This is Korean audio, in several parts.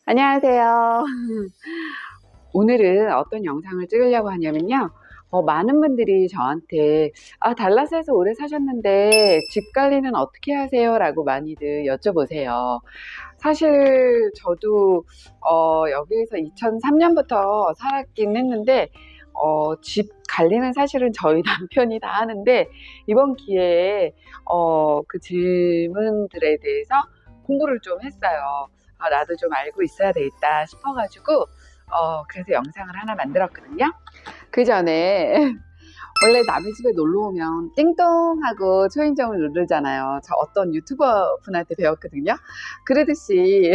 안녕하세요. 오늘은 어떤 영상을 찍으려고 하냐면요. 많은 분들이 저한테 달라스에서 오래 사셨는데 집 관리는 어떻게 하세요? 라고 많이들 여쭤보세요. 사실 저도 여기에서 2003년부터 살았긴 했는데 집 관리는 사실은 저희 남편이 다 하는데 이번 기회에 그 질문들에 대해서 공부를 좀 했어요. 나도 좀 알고 있어야 되겠다 싶어가지고 그래서 영상을 하나 만들었거든요. 그 전에 원래 남의 집에 놀러 오면 띵동 하고 초인종을 누르잖아요. 저 어떤 유튜버 분한테 배웠거든요. 그러듯이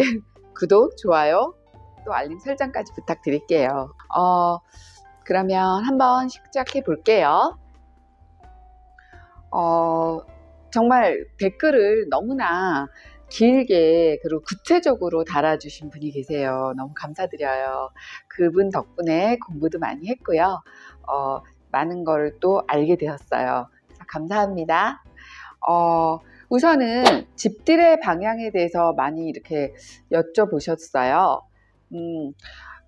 구독, 좋아요, 또 알림 설정까지 부탁드릴게요. 그러면 한번 시작해 볼게요. 정말 댓글을 너무나 길게 그리고 구체적으로 달아주신 분이 계세요. 너무 감사드려요. 그분 덕분에 공부도 많이 했고요. 많은 걸 또 알게 되었어요. 그래서 감사합니다. 우선은 집들의 방향에 대해서 많이 이렇게 여쭤보셨어요.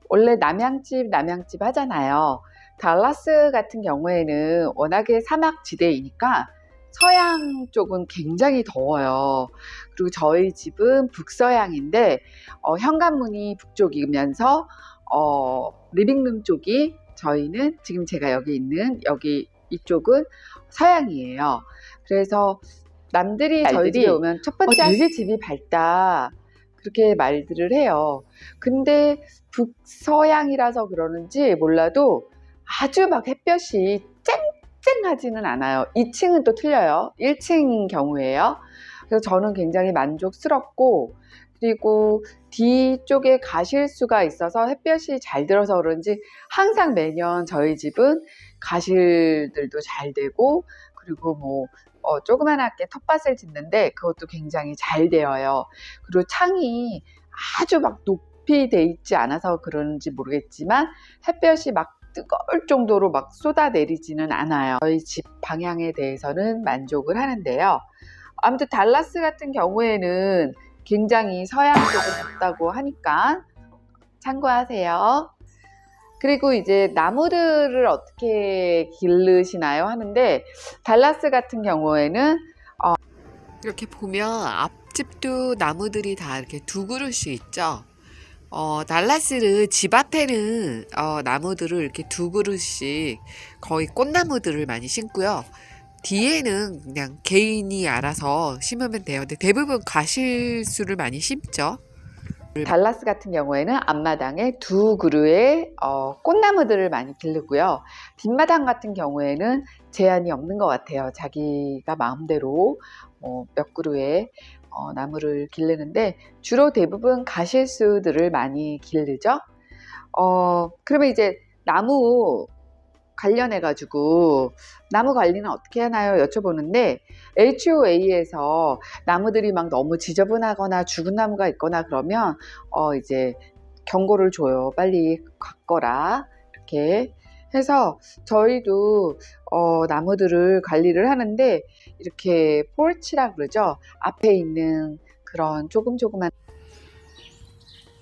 원래 남양집 하잖아요. 달라스 같은 경우에는 워낙에 사막지대이니까 서양 쪽은 굉장히 더워요. 그리고 저희 집은 북서양인데 현관문이 북쪽이면서 리빙룸 쪽이 저희는 지금 제가 여기 있는 이쪽은 서양이에요. 그래서 남들이 저희 집에 오면 첫 번째 되게 집이 밝다 그렇게 말들을 해요. 근데 북서양이라서 그러는지 몰라도 아주 막 햇볕이 쨍쨍하지는 않아요. 2층은 또 틀려요. 1층인 경우에요. 그래서 저는 굉장히 만족스럽고 그리고 뒤쪽에 가실수가 있어서 햇볕이 잘 들어서 그런지 항상 매년 저희 집은 가실들도 잘 되고 그리고 뭐 조그만하게 텃밭을 짓는데 그것도 굉장히 잘 되어요. 그리고 창이 아주 막 높이 돼 있지 않아서 그런지 모르겠지만 햇볕이 막 뜨거울 정도로 막 쏟아내리지는 않아요. 저희 집 방향에 대해서는 만족을 하는데요. 아무튼 달라스 같은 경우에는 굉장히 서양 쪽에 덥다고 하니까 참고하세요. 그리고 이제 나무들을 어떻게 기르시나요? 하는데 달라스 같은 경우에는 이렇게 보면 앞집도 나무들이 다 이렇게 두 그루씩 있죠. 달라스는 집 앞에는 나무들을 이렇게 두 그루씩 거의 꽃나무들을 많이 심고요. 뒤에는 그냥 개인이 알아서 심으면 돼요. 근데 대부분 과실수를 많이 심죠. 달라스 같은 경우에는 앞마당에 두 그루의 꽃나무들을 많이 기르고요. 뒷마당 같은 경우에는 제한이 없는 것 같아요. 자기가 마음대로 몇 그루의 나무를 기르는데 주로 대부분 가실수들을 많이 기르죠. 그러면 이제 나무 관련해 가지고 나무 관리는 어떻게 하나요? 여쭤보는데 HOA에서 나무들이 막 너무 지저분하거나 죽은 나무가 있거나 그러면 이제 경고를 줘요. 빨리 깎거라 이렇게 해서 저희도 나무들을 관리를 하는데 이렇게 포르치라 그러죠. 앞에 있는 그런 조그만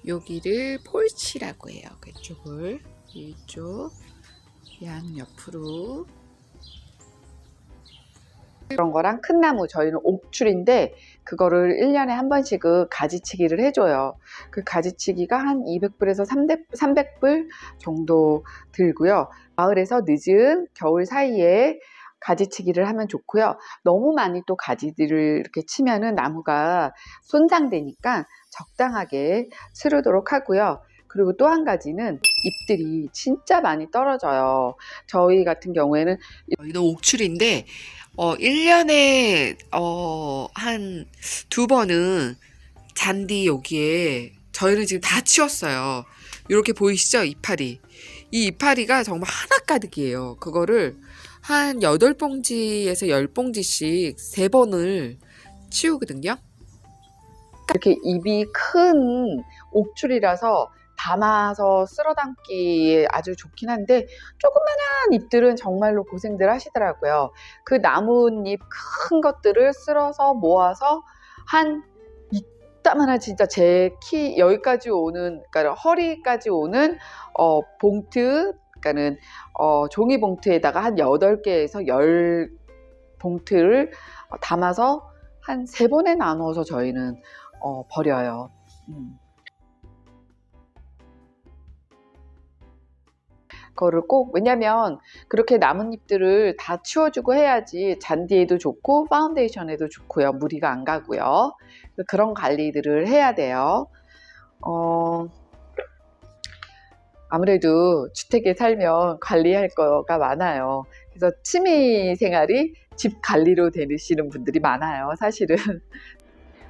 여기를 폴치라고 해요. 그쪽을 이쪽 양옆으로 그런 거랑 큰 나무 저희는 옥출인데 그거를 1년에 한 번씩 가지치기를 해줘요. 그 가지치기가 한 200불에서 300불 정도 들고요. 가을에서 늦은 겨울 사이에 가지치기를 하면 좋고요. 너무 많이 또 가지들을 이렇게 치면은 나무가 손상되니까 적당하게 치르도록 하고요. 그리고 또 한 가지는 잎들이 진짜 많이 떨어져요. 저희 같은 경우에는 저희는 옥출인데 1년에 한 두 번은 잔디 여기에 저희는 지금 다 치웠어요. 이렇게 보이시죠? 이파리. 이 이파리가 정말 하나 가득이에요. 그거를 한 8봉지에서 10봉지씩 3번을 치우거든요. 이렇게 잎이 큰 옥출이라서 담아서 쓸어 담기에 아주 좋긴 한데 조그만한 잎들은 정말로 고생들 하시더라고요. 그 나뭇잎 큰 것들을 쓸어서 모아서 한 이따만한 진짜 제 키 여기까지 오는, 그러니까 허리까지 오는 봉투, 그러니까는 종이 봉투에다가 한 8개에서 10 봉투를 담아서 한 3번에 나눠서 저희는 버려요. 그거를 꼭, 왜냐면 그렇게 나뭇잎들을 다 치워주고 해야지 잔디에도 좋고 파운데이션에도 좋고요. 무리가 안 가고요. 그런 관리들을 해야 돼요. 아무래도 주택에 살면 관리할 거가 많아요. 그래서 취미 생활이 집 관리로 되시는 분들이 많아요, 사실은.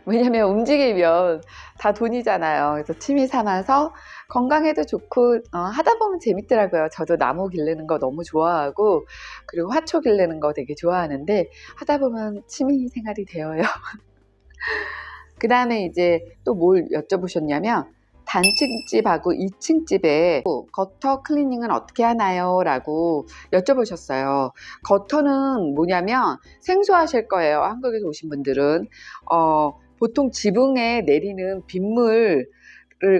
왜냐면 움직이면 다 돈이잖아요. 그래서 취미 삼아서 건강에도 좋고 하다 보면 재밌더라고요. 저도 나무 기르는 거 너무 좋아하고, 그리고 화초 기르는 거 되게 좋아하는데 하다 보면 취미 생활이 되어요. 그 다음에 이제 또 뭘 여쭤보셨냐면, 단층집하고 2층 집에 거터 클리닝은 어떻게 하나요? 라고 여쭤보셨어요. 거터는 뭐냐면 생소하실 거예요. 한국에서 오신 분들은. 보통 지붕에 내리는 빗물을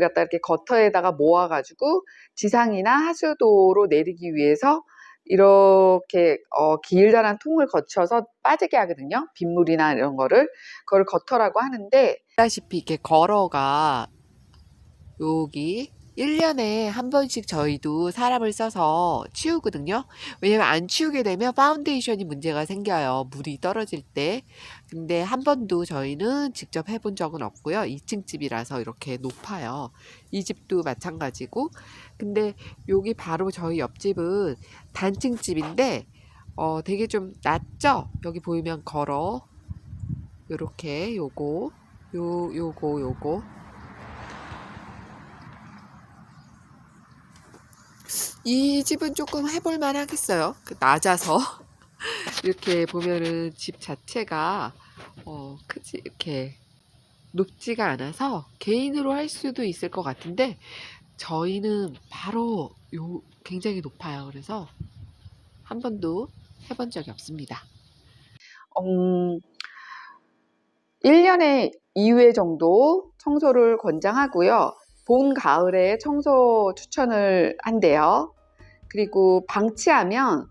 갖다 이렇게 거터에다가 모아가지고 지상이나 하수도로 내리기 위해서 이렇게 길다란 통을 거쳐서 빠지게 하거든요. 빗물이나 이런 거를. 그걸 거터라고 하는데, 아시다시피 이렇게 걸어가 여기 1년에 한 번씩 저희도 사람을 써서 치우거든요. 왜냐면 안 치우게 되면 파운데이션이 문제가 생겨요. 물이 떨어질 때. 근데 한 번도 저희는 직접 해본 적은 없고요. 2층 집이라서 이렇게 높아요. 이 집도 마찬가지고. 근데 여기 바로 저희 옆집은 단층 집인데 되게 좀 낮죠? 여기 보이면 걸어 요렇게 요거 이 집은 조금 해볼만 하겠어요. 낮아서 이렇게 보면은 집 자체가 크지 이렇게 높지가 않아서 개인으로 할 수도 있을 것 같은데, 저희는 바로 굉장히 높아요. 그래서 한 번도 해본 적이 없습니다. 1년에 2회 정도 청소를 권장하고요. 봄, 가을에 청소 추천을 한대요. 그리고 방치하면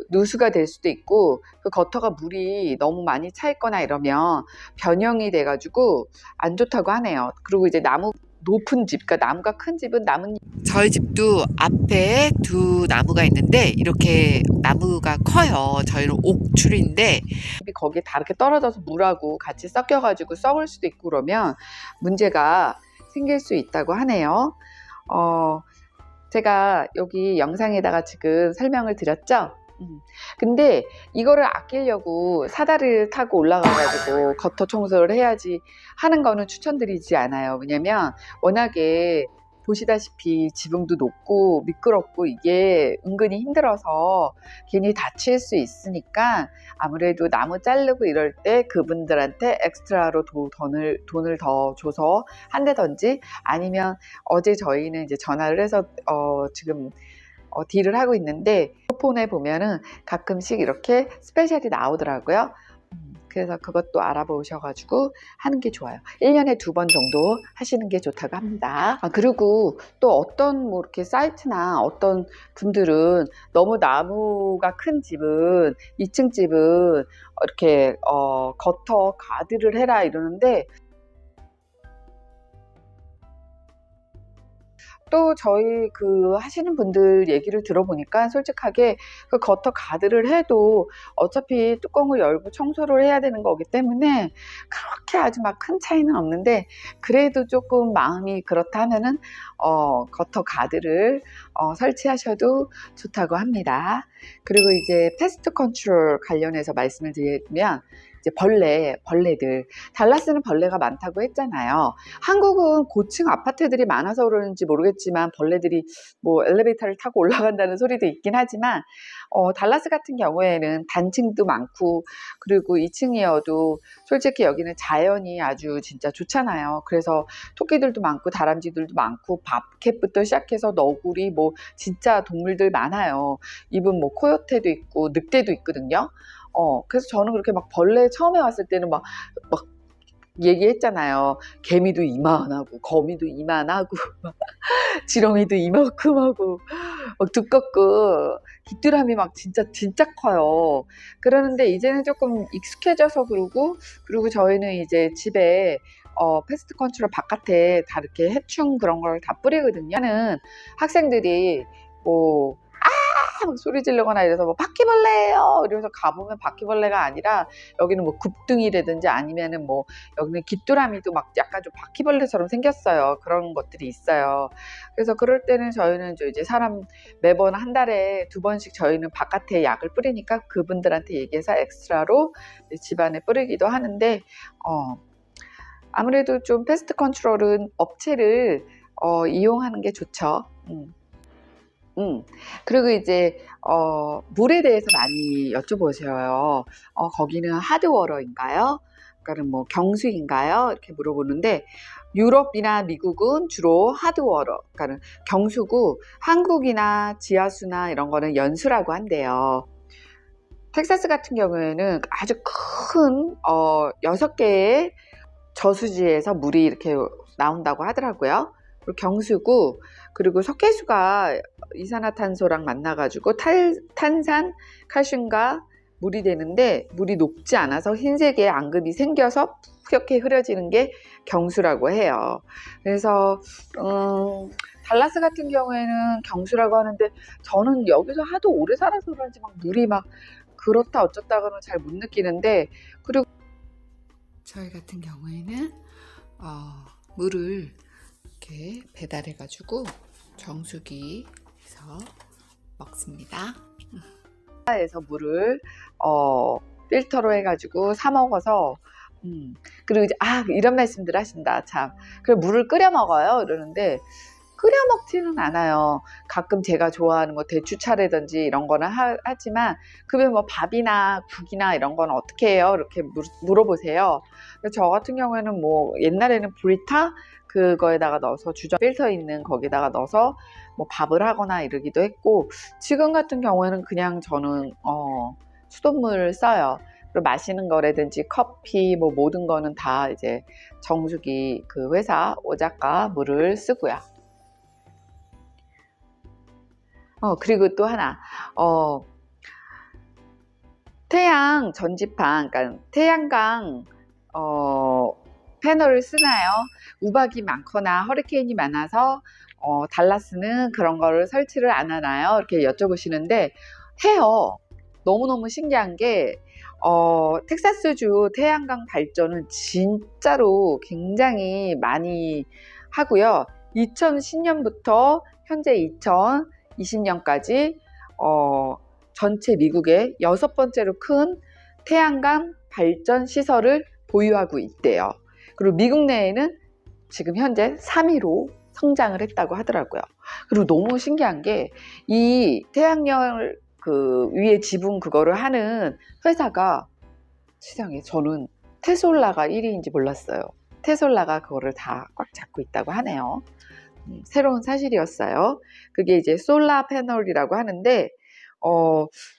누수가 될 수도 있고, 그 거터가 물이 너무 많이 차 있거나 이러면 변형이 돼가지고 안 좋다고 하네요. 그리고 이제 높은 집, 그러니까 나무가 큰 집은 저희 집도 앞에 두 나무가 있는데 이렇게 나무가 커요. 저희는 옥출인데 거기에 다 이렇게 떨어져서 물하고 같이 섞여가지고 썩을 수도 있고 그러면 문제가 생길 수 있다고 하네요. 제가 여기 영상에다가 지금 설명을 드렸죠. 근데 이거를 아끼려고 사다리를 타고 올라가가지고 거터 청소를 해야지 하는 거는 추천드리지 않아요. 왜냐면 워낙에 보시다시피 지붕도 높고 미끄럽고 이게 은근히 힘들어서 괜히 다칠 수 있으니까, 아무래도 나무 자르고 이럴 때 그분들한테 엑스트라로 돈을 더 줘서 한다든지, 아니면 어제 저희는 이제 전화를 해서 지금 딜을 하고 있는데, 폰에 보면은 가끔씩 이렇게 스페셜이 나오더라고요. 그래서 그것도 알아보셔가지고 하는 게 좋아요. 1년에 2번 정도 하시는 게 좋다고 합니다. 그리고 또 어떤 뭐 이렇게 사이트나 어떤 분들은 너무 나무가 큰 집은 2층 집은 이렇게 거터 가드를 해라 이러는데, 또 저희 그 하시는 분들 얘기를 들어보니까 솔직하게 그 거터 가드를 해도 어차피 뚜껑을 열고 청소를 해야 되는 거기 때문에 그렇게 아주 막 큰 차이는 없는데, 그래도 조금 마음이 그렇다 하면은 거터 가드를 설치하셔도 좋다고 합니다. 그리고 이제 패스트 컨트롤 관련해서 말씀을 드리면, 이제 벌레들, 달라스는 벌레가 많다고 했잖아요. 한국은 고층 아파트들이 많아서 그러는지 모르겠지만 벌레들이 뭐 엘리베이터를 타고 올라간다는 소리도 있긴 하지만, 달라스 같은 경우에는 단층도 많고, 그리고 2층이어도 솔직히 여기는 자연이 아주 진짜 좋잖아요. 그래서 토끼들도 많고 다람쥐들도 많고 밥캣부터 시작해서 너구리 뭐 진짜 동물들 많아요. 이분 뭐 코요테도 있고 늑대도 있거든요. 그래서 저는 그렇게 막 벌레 처음에 왔을 때는 막 얘기했잖아요. 개미도 이만하고 거미도 이만하고 지렁이도 이만큼하고 두껍고 귀뚜라미 막 진짜 커요. 그러는데 이제는 조금 익숙해져서 그리고 저희는 이제 집에 패스트 컨트롤 바깥에 다 이렇게 해충 그런 걸 다 뿌리거든요. 하는 학생들이 뭐 막 소리 지르거나 이래서 뭐 바퀴벌레예요 이러면서 가보면 바퀴벌레가 아니라 여기는 뭐 굽둥이라든지 아니면은 뭐 여기는 귀뚜라미도 막 약간 좀 바퀴벌레처럼 생겼어요. 그런 것들이 있어요. 그래서 그럴 때는 저희는 이제 사람 매번 한 달에 2번씩 저희는 바깥에 약을 뿌리니까 그분들한테 얘기해서 엑스트라로 집안에 뿌리기도 하는데 아무래도 좀 패스트 컨트롤은 업체를 이용하는 게 좋죠. 그리고 이제 물에 대해서 많이 여쭤보셔요. 거기는 하드워터인가요? 그러니까 뭐 경수인가요? 이렇게 물어보는데 유럽이나 미국은 주로 하드워터, 그러니까 경수고 한국이나 지하수나 이런 거는 연수라고 한대요. 텍사스 같은 경우에는 아주 큰 6개의 저수지에서 물이 이렇게 나온다고 하더라고요. 그리고 경수고, 그리고 석회수가 이산화탄소랑 만나가지고 탄산, 칼슘과 물이 되는데 물이 녹지 않아서 흰색의 앙금이 생겨서 푸옇게 흐려지는 게 경수라고 해요. 그래서 달라스 같은 경우에는 경수라고 하는데 저는 여기서 하도 오래 살아서 그런지 막 물이 막 그렇다 어쩌다가는 잘 못 느끼는데, 그리고 저희 같은 경우에는 물을 이렇게 배달해 가지고 정수기에서 먹습니다. 에서 물을 필터로 해 가지고 사 먹어서 그리고 이제 이런 말씀들 하신다. 참. 그래 물을 끓여 먹어요 이러는데 끓여 먹지는 않아요. 가끔 제가 좋아하는 뭐 대추차라든지 이런 거는 하지만 그러면 뭐 밥이나 국이나 이런 거는 어떻게 해요? 이렇게 물어보세요. 저 같은 경우에는 뭐 옛날에는 브리타 그거에다가 넣어서 주전 필터 있는 거기다가 넣어서 뭐 밥을 하거나 이러기도 했고, 지금 같은 경우에는 그냥 저는 수돗물을 써요. 그리고 마시는 거라든지 커피 뭐 모든 거는 다 이제 정수기 그 회사 오작가 물을 쓰고요. 그리고 또 하나, 태양 전지판, 그러니까 태양광, 패널을 쓰나요? 우박이 많거나 허리케인이 많아서, 달라스는 그런 거를 설치를 안 하나요? 이렇게 여쭤보시는데, 해요. 너무너무 신기한 게, 텍사스주 태양광 발전은 진짜로 굉장히 많이 하고요. 2010년부터 현재 2020년까지 전체 미국의 6번째로 큰 태양광 발전 시설을 보유하고 있대요. 그리고 미국 내에는 지금 현재 3위로 성장을 했다고 하더라고요. 그리고 너무 신기한 게 이 태양열 그 위에 지붕 그거를 하는 회사가, 세상에, 저는 테슬라가 1위인지 몰랐어요. 테슬라가 그거를 다 꽉 잡고 있다고 하네요. 새로운 사실이었어요. 그게 이제 솔라 패널이라고 하는데,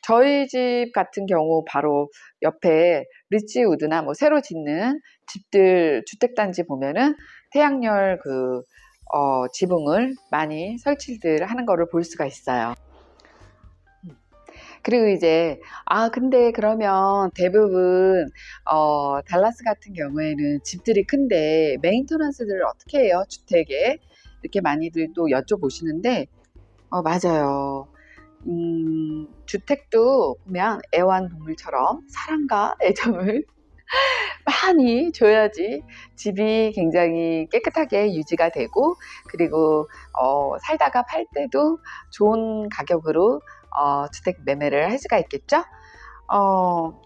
저희 집 같은 경우 바로 옆에 리치우드나 뭐 새로 짓는 집들, 주택단지 보면은 태양열 지붕을 많이 설치들 하는 거를 볼 수가 있어요. 그리고 이제 근데 그러면 대부분 달라스 같은 경우에는 집들이 큰데 메인터넌스들을 어떻게 해요? 주택에 이렇게 많이들 또 여쭤보시는데 맞아요. 주택도 보면 애완동물처럼 사랑과 애정을 많이 줘야지 집이 굉장히 깨끗하게 유지가 되고, 그리고 살다가 팔 때도 좋은 가격으로 주택 매매를 할 수가 있겠죠.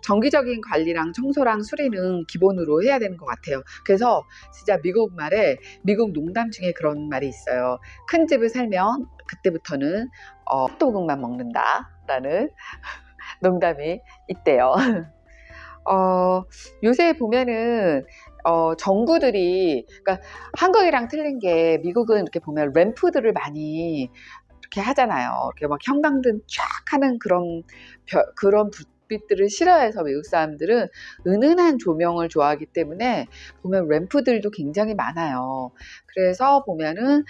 정기적인 관리랑 청소랑 수리는 기본으로 해야 되는 것 같아요. 그래서 진짜 미국 농담 중에 그런 말이 있어요. 큰 집을 살면 그때부터는 핫도그만 먹는다라는 농담이 있대요. 요새 보면은 정부들이, 그러니까 한국이랑 틀린 게 미국은 이렇게 보면 램프들을 많이 이렇게 하잖아요. 이렇게 막 형광등 쫙 하는 그런 빛들을 싫어해서 외국 사람들은 은은한 조명을 좋아하기 때문에 보면 램프들도 굉장히 많아요. 그래서 보면은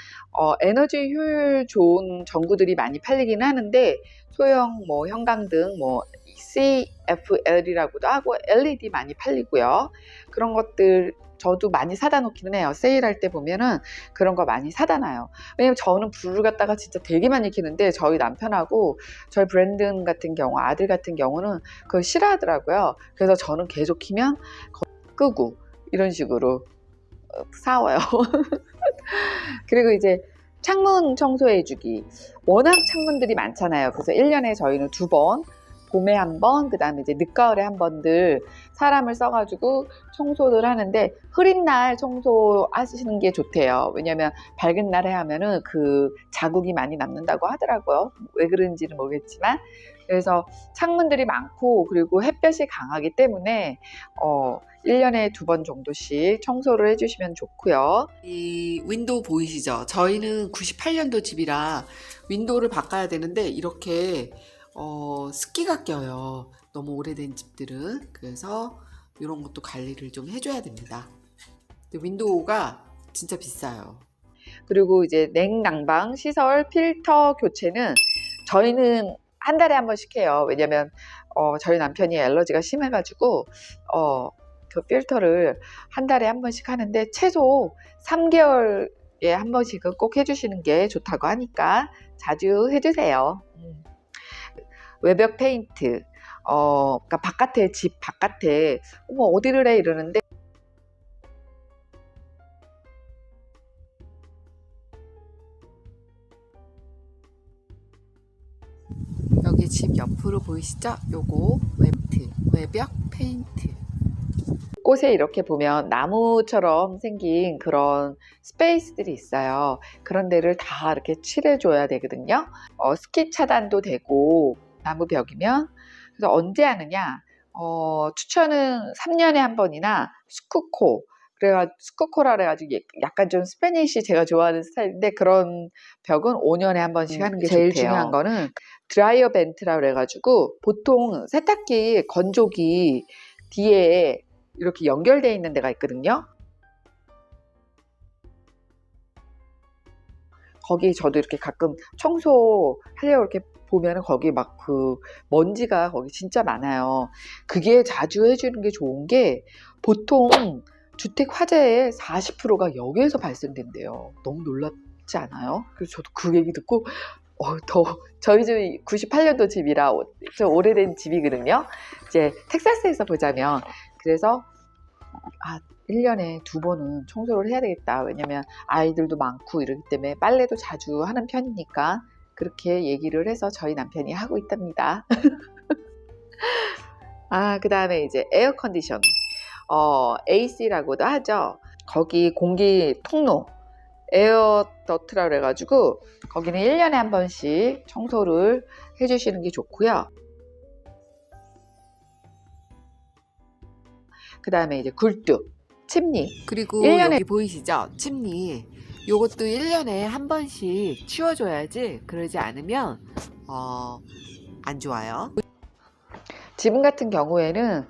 에너지 효율 좋은 전구들이 많이 팔리긴 하는데 소형 뭐 형광등 뭐 CFL이라고도 하고 LED 많이 팔리고요. 그런 것들 저도 많이 사다 놓기는 해요. 세일할 때 보면은 그런 거 많이 사다 놔요. 왜냐면 저는 불을 갖다가 진짜 되게 많이 켜는데 저희 남편하고 저희 브랜든 같은 경우 아들 같은 경우는 그걸 싫어하더라고요. 그래서 저는 계속 켜면 끄고 이런 식으로 싸워요. 그리고 이제 창문 청소해주기. 워낙 창문들이 많잖아요. 그래서 1년에 저희는 2번, 봄에 한 번, 그 다음에 이제 늦가을에 한 번들 사람을 써가지고 청소를 하는데 흐린 날 청소하시는 게 좋대요. 왜냐면 밝은 날에 하면은 그 자국이 많이 남는다고 하더라고요. 왜 그런지는 모르겠지만. 그래서 창문들이 많고 그리고 햇볕이 강하기 때문에 1년에 2번 정도씩 청소를 해주시면 좋고요. 이 윈도우 보이시죠? 저희는 98년도 집이라 윈도우를 바꿔야 되는데 이렇게 습기가 껴요. 너무 오래된 집들은. 그래서 이런 것도 관리를 좀 해줘야 됩니다. 근데 윈도우가 진짜 비싸요. 그리고 이제 냉난방 시설 필터 교체는 저희는 한 달에 한 번씩 해요. 왜냐면 저희 남편이 알러지가 심해가지고 그 필터를 한 달에 한 번씩 하는데 최소 3개월에 한 번씩은 꼭 해주시는 게 좋다고 하니까 자주 해주세요. 외벽 페인트, 그러니까 바깥에, 집 바깥에, 어디를 해? 이러는데, 여기 집 옆으로 보이시죠? 요거 외벽 페인트. 꽃에 이렇게 보면 나무처럼 생긴 그런 스페이스들이 있어요. 그런 데를 다 이렇게 칠해줘야 되거든요. 스키 차단도 되고, 나무 벽이면. 그래서 언제 하느냐? 추천은 3년에 한 번이나 스쿠코. 스쿠코라 그래가지고 약간 좀 스페니쉬 제가 좋아하는 스타일인데 그런 벽은 5년에 한 번씩 하는 게 제일 좋대요. 중요한 거는 드라이어 벤트라 그래가지고 보통 세탁기 건조기 뒤에 이렇게 연결되어 있는 데가 있거든요. 거기 저도 이렇게 가끔 청소하려고 이렇게 보면은 거기 막 그 먼지가 거기 진짜 많아요. 그게 자주 해주는 게 좋은 게 보통 주택 화재의 40%가 여기에서 발생된대요. 너무 놀랍지 않아요? 그래서 저도 그 얘기 듣고 저희 집이 98년도 집이라 좀 오래된 집이거든요. 이제 텍사스에서 보자면 그래서 1년에 2번은 청소를 해야 되겠다. 왜냐면 아이들도 많고 이러기 때문에 빨래도 자주 하는 편이니까 그렇게 얘기를 해서 저희 남편이 하고 있답니다. 그 다음에 이제 에어컨디션, AC라고도 하죠. 거기 공기 통로, 에어 더트라 그래가지고 거기는 1년에 한 번씩 청소를 해주시는 게 좋고요. 그 다음에 이제 굴뚝, 침니. 그리고 1년에 여기 보이시죠? 침니. 요것도 1년에 한 번씩 치워줘야지. 그러지 않으면 안 좋아요. 지붕 같은 경우에는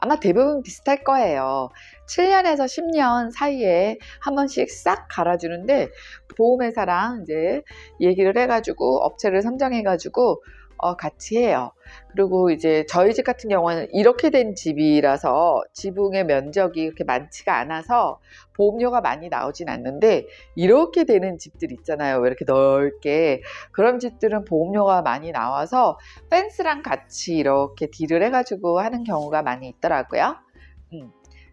아마 대부분 비슷할 거예요. 7년에서 10년 사이에 한 번씩 싹 갈아주는데 보험회사랑 이제 얘기를 해가지고 업체를 선정해가지고 같이 해요. 그리고 이제 저희 집 같은 경우는 이렇게 된 집이라서 지붕의 면적이 그렇게 많지가 않아서 보험료가 많이 나오진 않는데 이렇게 되는 집들 있잖아요. 왜 이렇게 넓게. 그런 집들은 보험료가 많이 나와서 펜스랑 같이 이렇게 딜을 해가지고 하는 경우가 많이 있더라고요.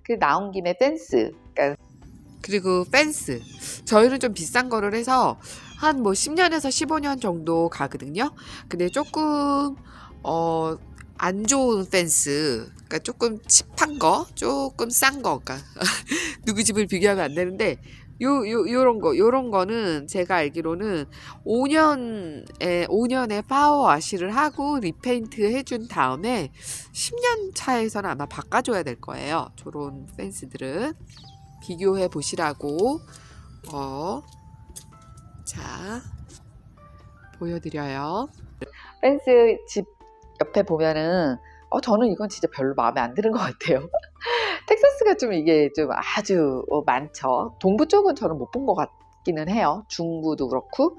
그 나온 김에 펜스. 그리고 펜스. 저희는 좀 비싼 거를 해서 한 뭐 10년에서 15년 정도 가거든요. 근데 조금 안 좋은 펜스, 그러니까 조금 칩한 거, 조금 싼 거, 그러니까 누구 집을 비교하면 안 되는데 요런 거는 제가 알기로는 5년에 파워와시를 하고 리페인트 해준 다음에 10년 차에서는 아마 바꿔줘야 될 거예요. 저런 펜스들은 비교해 보시라고 자 보여드려요. 펜스 집 옆에 보면은 저는 이건 진짜 별로 마음에 안 드는 것 같아요. 텍사스가 좀 이게 좀 아주 많죠. 동부 쪽은 저는 못 본 것 같기는 해요. 중부도 그렇고.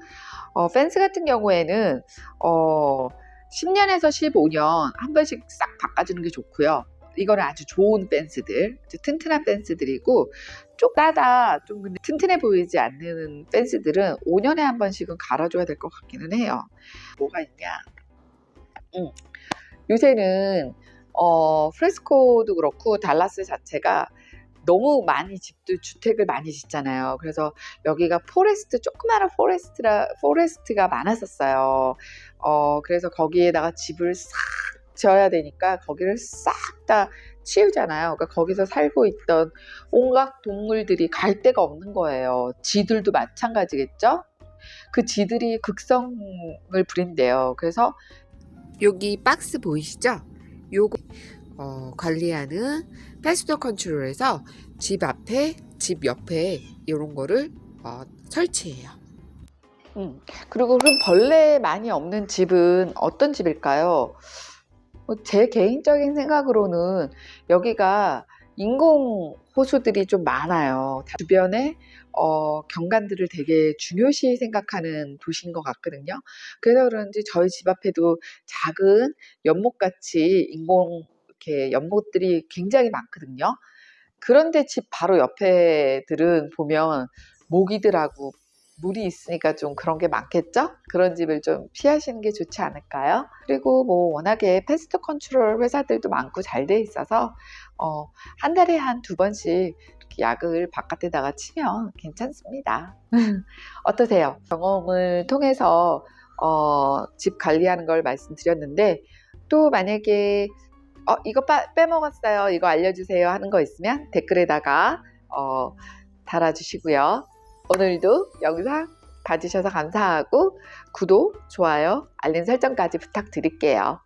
펜스 같은 경우에는 10년에서 15년 한 번씩 싹 바꿔주는 게 좋고요. 이거는 아주 좋은 펜스들, 튼튼한 펜스들이고, 쪽다다 좀 근데 튼튼해 보이지 않는 펜스들은 5년에 한 번씩은 갈아줘야 될 것 같기는 해요. 뭐가 있냐? 요새는 프레스코도 그렇고 달라스 자체가 너무 많이 주택을 많이 짓잖아요. 그래서 여기가 조그마한 포레스트가 많았었어요. 그래서 거기에다가 집을 싹 지어야 되니까 거기를 싹 다 치우잖아요. 그러니까 거기서 살고 있던 온갖 동물들이 갈 데가 없는 거예요. 쥐들도 마찬가지겠죠? 그 쥐들이 극성을 부린대요. 그래서 여기 박스 보이시죠? 요거 관리하는 패스트 컨트롤에서 집 앞에, 집 옆에 이런 거를 설치해요. 그리고 그럼 벌레 많이 없는 집은 어떤 집일까요? 제 개인적인 생각으로는 여기가 인공 호수들이 좀 많아요. 주변에 경관들을 되게 중요시 생각하는 도시인 것 같거든요. 그래서 그런지 저희 집 앞에도 작은 연못같이 이렇게 연못들이 굉장히 많거든요. 그런데 집 바로 옆에들은 보면 모기들하고 물이 있으니까 좀 그런 게 많겠죠? 그런 집을 좀 피하시는 게 좋지 않을까요? 그리고 뭐 워낙에 패스트 컨트롤 회사들도 많고 잘 돼 있어서 한 달에 한 2번씩 이렇게 약을 바깥에다가 치면 괜찮습니다. 어떠세요? 경험을 통해서 집 관리하는 걸 말씀드렸는데 또 만약에 이거 빼먹었어요. 이거 알려주세요 하는 거 있으면 댓글에다가 달아주시고요. 오늘도 영상 봐주셔서 감사하고 구독, 좋아요, 알림 설정까지 부탁드릴게요.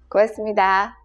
고맙습니다.